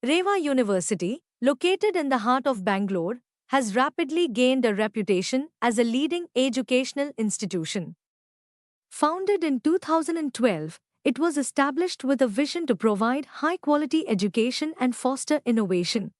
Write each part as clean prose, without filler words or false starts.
Rewa University, located in the heart of Bangalore, has rapidly gained a reputation as a leading educational institution. Founded in 2012, it was established with a vision to provide high quality education and foster innovation.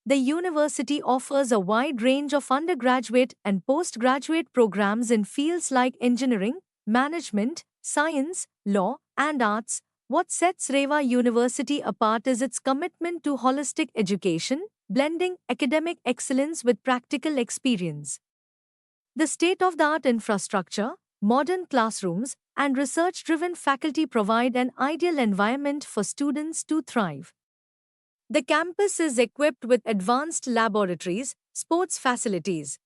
The university offers a wide range of undergraduate and postgraduate programs in fields like engineering, management, science, law, and arts. What sets Rewa University apart is its commitment to holistic education, blending academic excellence with practical experience. The state of the art infrastructure, modern classrooms, and research driven faculty provide an ideal environment for students to thrive. The campus is equipped with advanced laboratories, sports facilities,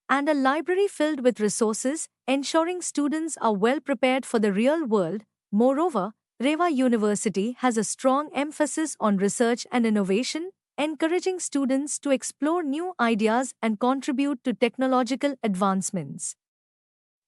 and a library filled with resources, ensuring students are well prepared for the real world. Moreover, Rewa University has a strong emphasis on research and innovation, encouraging students to explore new ideas and contribute to technological advancements.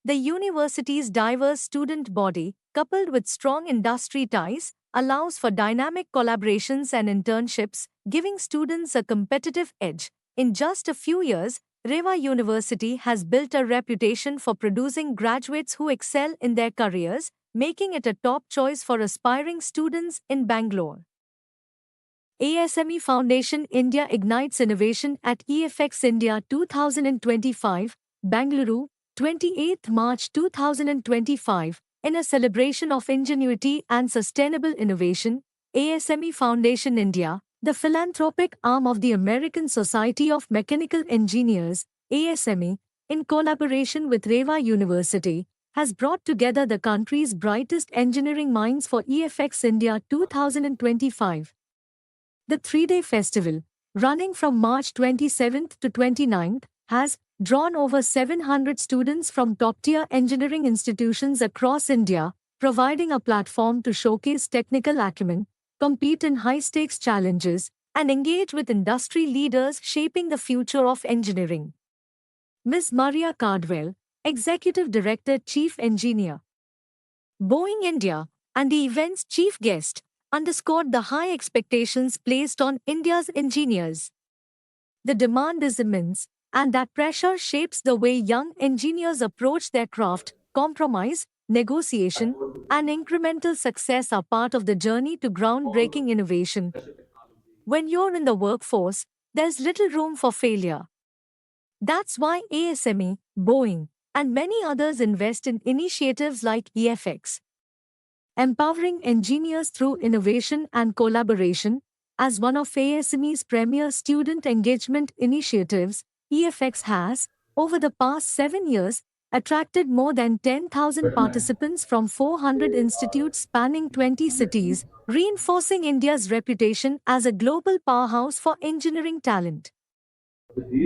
The university's diverse student body, coupled with strong industry ties, allows for dynamic collaborations and internships, giving students a competitive edge. In just a few years, Rewa University has built a reputation for producing graduates who excel in their careers, making it a top choice for aspiring students in Bangalore. ASME Foundation India ignites innovation at EFX India 2025, Bangalore, 28th March 2025. In a celebration of ingenuity and sustainable innovation, ASME Foundation India, the philanthropic arm of the American Society of Mechanical Engineers, ASME, in collaboration with Rewa University, has brought together the country's brightest engineering minds for EFX India 2025. The three-day festival, running from March 27th to 29th, has drawn over 700 students from top-tier engineering institutions across India, providing a platform to showcase technical acumen, compete in high-stakes challenges, and engage with industry leaders shaping the future of engineering. Ms. Maria Cardwell, Executive Director Chief Engineer, Boeing India, and the event's chief guest, underscored the high expectations placed on India's engineers. The demand is immense, and that pressure shapes the way young engineers approach their craft. Compromise, negotiation, and incremental success are part of the journey to groundbreaking innovation. When you're in the workforce, there's little room for failure. That's why ASME, Boeing, and many others invest in initiatives like EFX, empowering engineers through innovation and collaboration. As one of ASME's premier student engagement initiatives, EFX has, over the past 7 years, attracted more than 10,000 participants from 400 institutes spanning 20 cities, reinforcing India's reputation as a global powerhouse for engineering talent.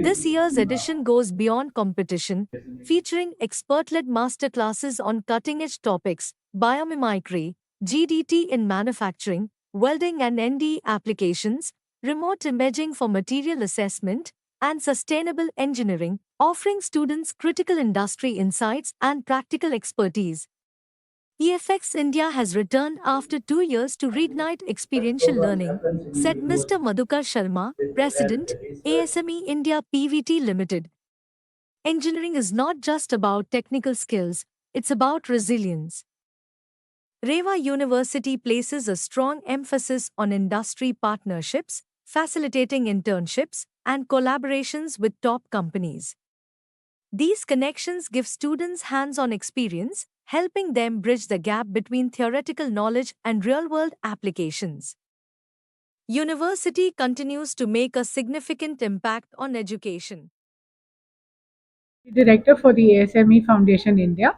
This year's edition goes beyond competition, featuring expert-led masterclasses on cutting-edge topics, biomimicry, GDT in manufacturing, welding and NDE applications, remote imaging for material assessment, and sustainable engineering, offering students critical industry insights and practical expertise. EFX India has returned after 2 years to reignite experiential learning, said Mr. Madhukar Sharma, President, ASME India PVT Limited. Engineering is not just about technical skills, it's about resilience. Rewa University places a strong emphasis on industry partnerships, facilitating internships, and collaborations with top companies. These connections give students hands-on experience, helping them bridge the gap between theoretical knowledge and real-world applications. University continues to make a significant impact on education. Director for the ASME Foundation India.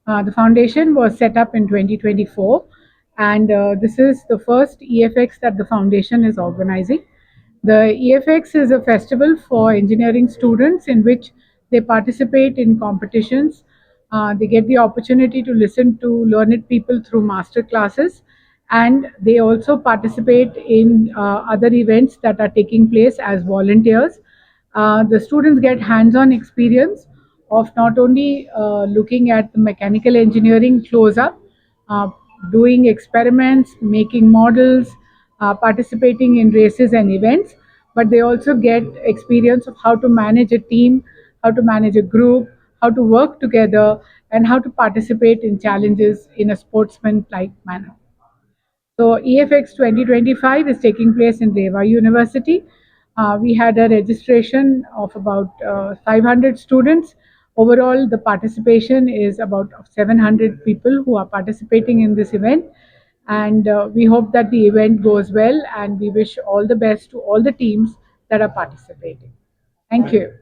The foundation was set up in 2024, and this is the first EFX that the foundation is organizing. The EFX is a festival for engineering students in which they participate in competitions. They get the opportunity to listen to learned people through master classes, and they also participate in other events that are taking place as volunteers. The students get hands-on experience of not only looking at the mechanical engineering close up, uh, doing experiments, making models, participating in races and events, but they also get experience of how to manage a team, how to manage a group, how to work together, and how to participate in challenges in a sportsman-like manner. So EFX 2025 is taking place in Deva University. We had a registration of about 500 students. Overall, the participation is about 700 people who are participating in this event. And we hope that the event goes well, and we wish all the best to all the teams that are participating. Thank you.